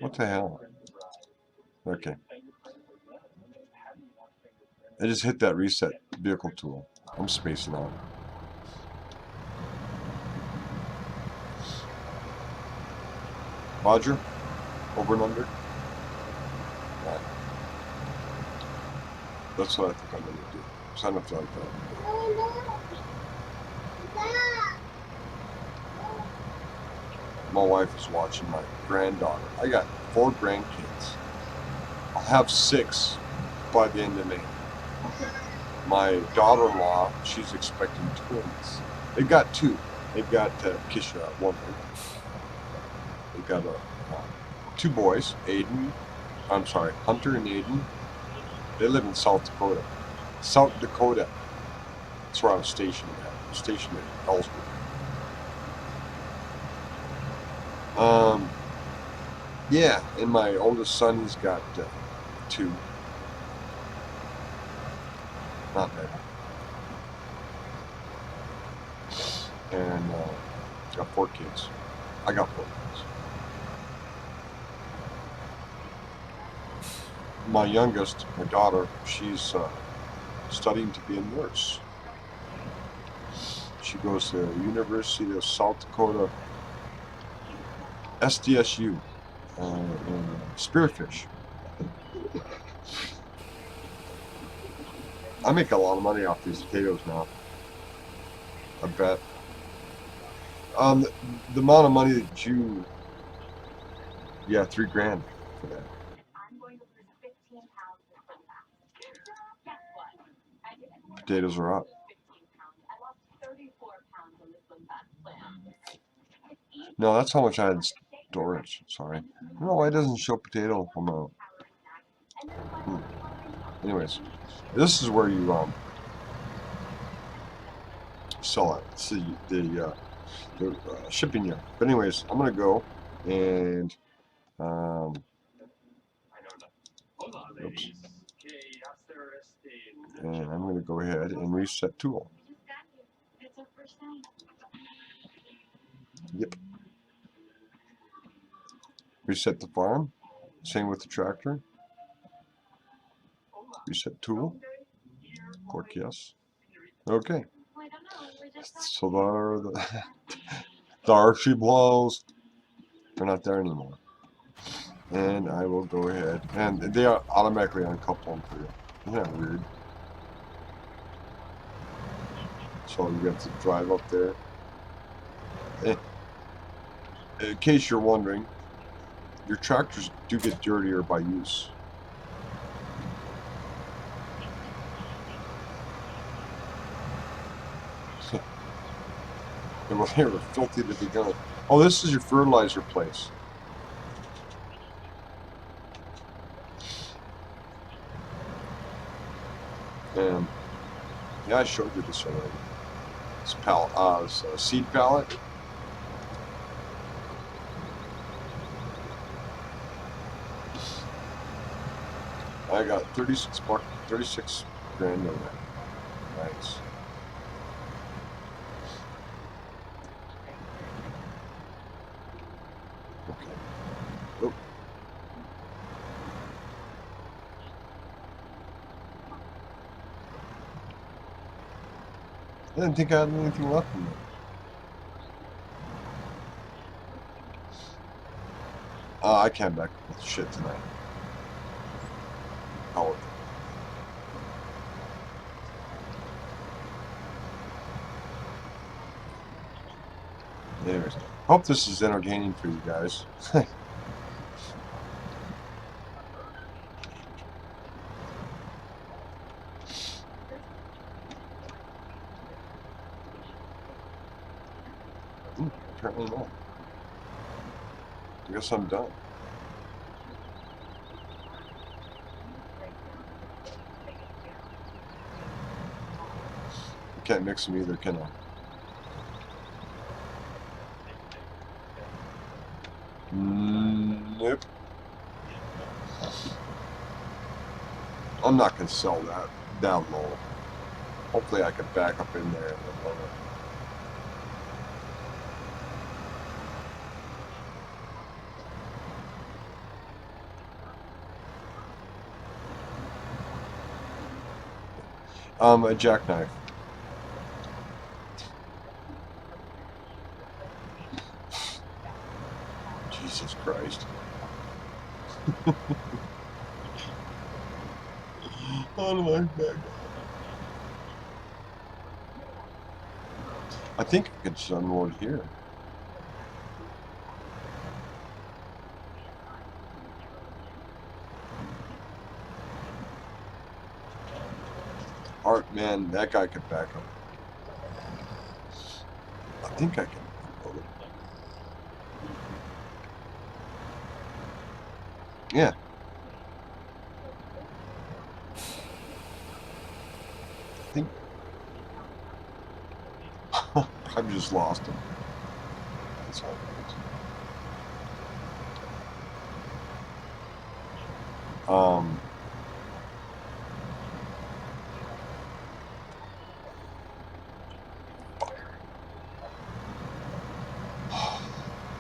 What the hell? Okay. I just hit that reset vehicle tool. I'm spacing out. Roger? Over and under? Right. That's what I think I'm going to do. Sign up like that. My wife is watching my granddaughter. I got 4 grandkids. I'll have 6 by the end of May. My daughter-in-law, she's expecting twins. They've got 2. They've got Kisha, 1. They've got 2 boys, Hunter and Aiden. They live in South Dakota. South Dakota. That's where I was stationed at. I was stationed at Ellsworth. Yeah, and my oldest son, he's got 2. Not bad. And got 4 kids. I got 4 kids. My youngest, my daughter, she's studying to be a nurse. She goes to the University of South Dakota, SDSU. spearfish. I make a lot of money off these potatoes now. I bet. The amount of money that you, yeah, $3 grand for that. Potatoes are up. No, that's how much I had in storage. Sorry. No, why doesn't show potato amount? Anyways, this is where you sell it. See the shipping yard. But anyways, I'm gonna go and oops. And I'm gonna go ahead and reset tool. Yep. Reset the farm. Same with the tractor. Reset tool. Click yes. Okay. So the archery blows. They're not there anymore. And I will go ahead and they are automatically uncouple them for you. Isn't that weird? So you have to drive up there. In case you're wondering, your tractors do get dirtier by use. They were filthy to begin with. Oh, this is your fertilizer place. And yeah, I showed you this already. It's a seed pallet. I got 36 grand in there. Nice. Okay. Oh. I didn't think I had anything left in there. I came back with shit tonight. Howard. Anyways, hope this is entertaining for you guys. Apparently not. I guess I'm done. I can't mix them either, can I? Nope. I'm not going to sell that down low. Hopefully I can back up in there and then lower it. A jackknife. Jesus Christ. How do I back up? I think I could just unload here. Art, man, that guy could back up. I think I can unload it. Yeah. I think I've just lost him. That's all it is.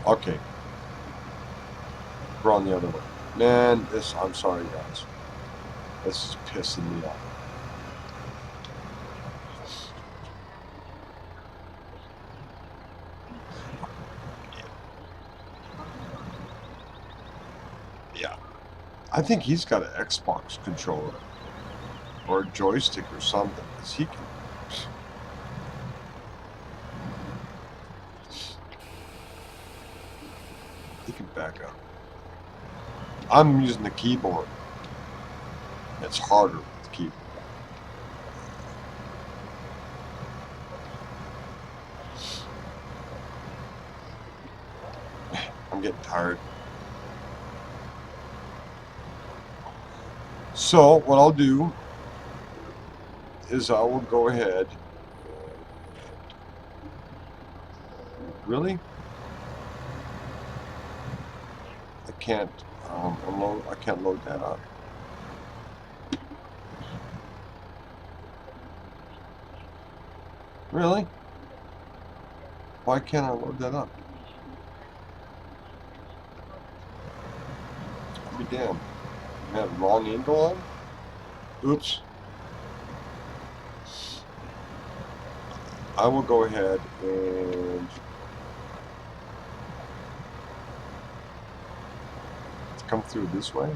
Okay. We're on the other way. Man, I'm sorry guys. This is pissing me off. I think he's got an Xbox controller or a joystick or something, because he can back up. I'm using the keyboard. It's harder with the keyboard. I'm getting tired. So what I'll do is I will go ahead. Really? I can't unload. I can't load that up. Really? Why can't I load that up? I'll be damned. I have wrong angle on? Oops. I will go ahead and come through this way.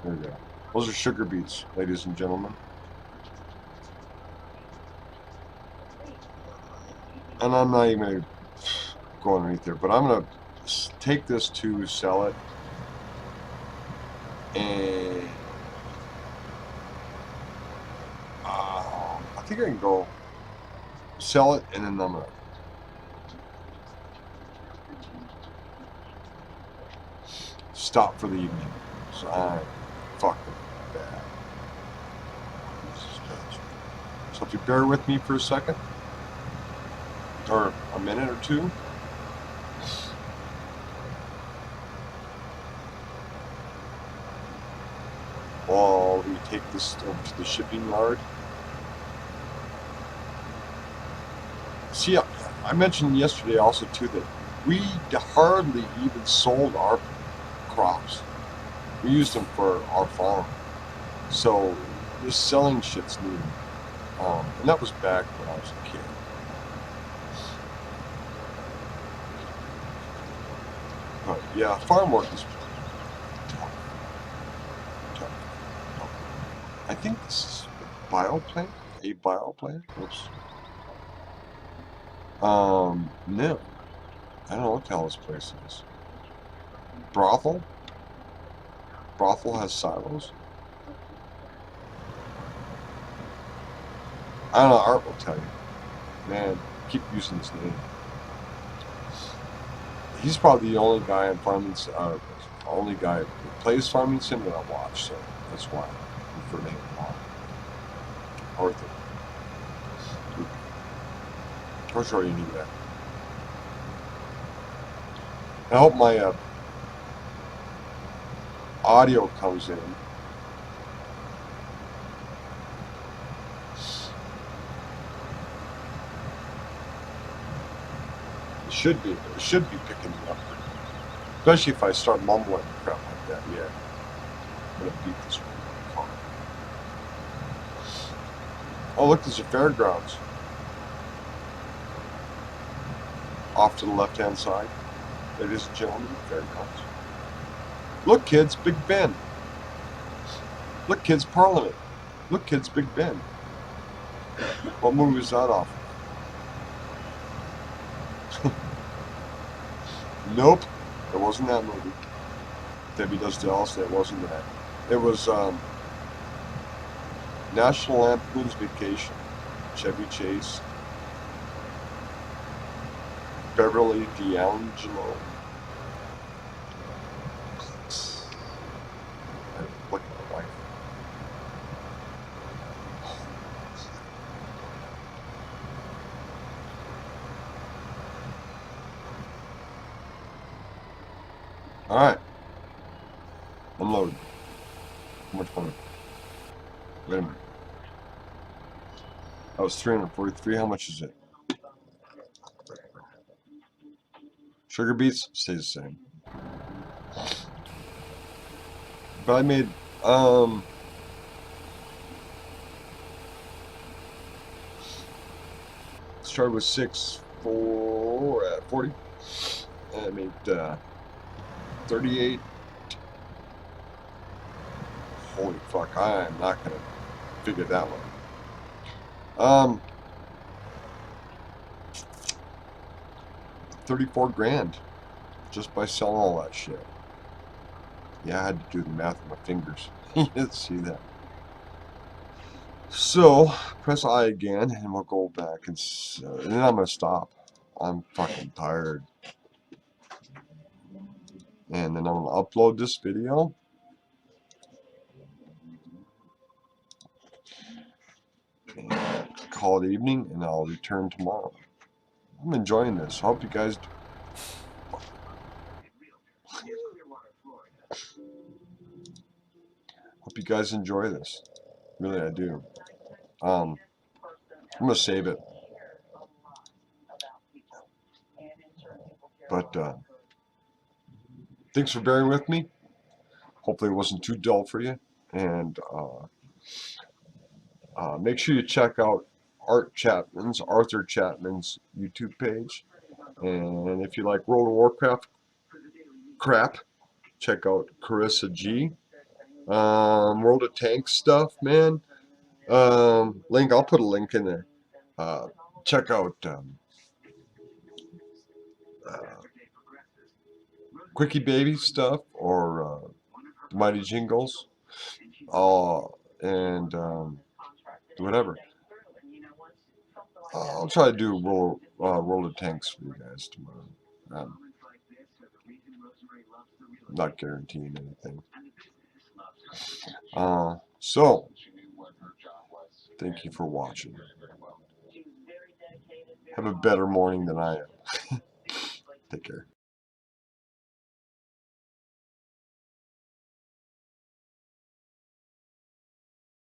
There we go. Those are sugar beets, ladies and gentlemen. And I'm not even going to go underneath there, but I'm going to take this to sell it. And I think I can go sell it, and then I'm going to stop for the evening. So I'm fucking bad. So if you bear with me for a second, or a minute or two, while we take this over to the shipping yard. See, I mentioned yesterday also too that we hardly even sold our crops. We used them for our farm. So this selling shit's new. And that was back when I was a kid. But yeah, farm work is tough. I think this is a bioplant. A bioplant? Oops. No. I don't know what the hell this place is. Brothel? Brothel has silos? I don't know, Art will tell you. Man, keep using his name. He's probably the only guy in Farming only guy who plays Farming Sim that I watch, so that's why I refer to him a lot. Arthur. For sure you knew that. I hope my audio comes in. It should be picking me up. Especially if I start mumbling crap like that, yeah. I'm gonna beat this one. Oh look, there's a fairgrounds. Off to the left hand side. Ladies and gentlemen, fairgrounds. Look kids, Big Ben. Look kids, Parliament. Look kids, Big Ben. What movie was that off? Nope, it wasn't that movie. Debbie Does Dallas, it wasn't that. It was National Lampoon's Vacation. Chevy Chase. Beverly D'Angelo. Look at my wife. Alright. Unload. How much money? Wait a minute. That was 343. How much is it? Sugar beets stays the same. But I made started with 6 4 40. And I made 38. Holy fuck, I am not gonna figure that one. 34 grand just by selling all that shit. Yeah, I had to do the math with my fingers. You didn't see that. So, press I again, and we'll go back, and then I'm gonna stop. I'm fucking tired. And then I'm gonna upload this video. And call it evening, and I'll return tomorrow. I'm enjoying this. Hope you guys enjoy this. Really, I do. I'm gonna save it. But thanks for bearing with me. Hopefully it wasn't too dull for you. And make sure you check out Arthur Chapman's YouTube page. And if you like World of Warcraft crap, check out Carissa G. World of Tanks stuff, man. I'll put a link in there. Check out uh, Quickie Baby stuff or Mighty Jingles. And whatever. I'll try to do World of Tanks for you guys tomorrow. Not guaranteeing anything. So, thank you for watching. Have a better morning than I am. Take care.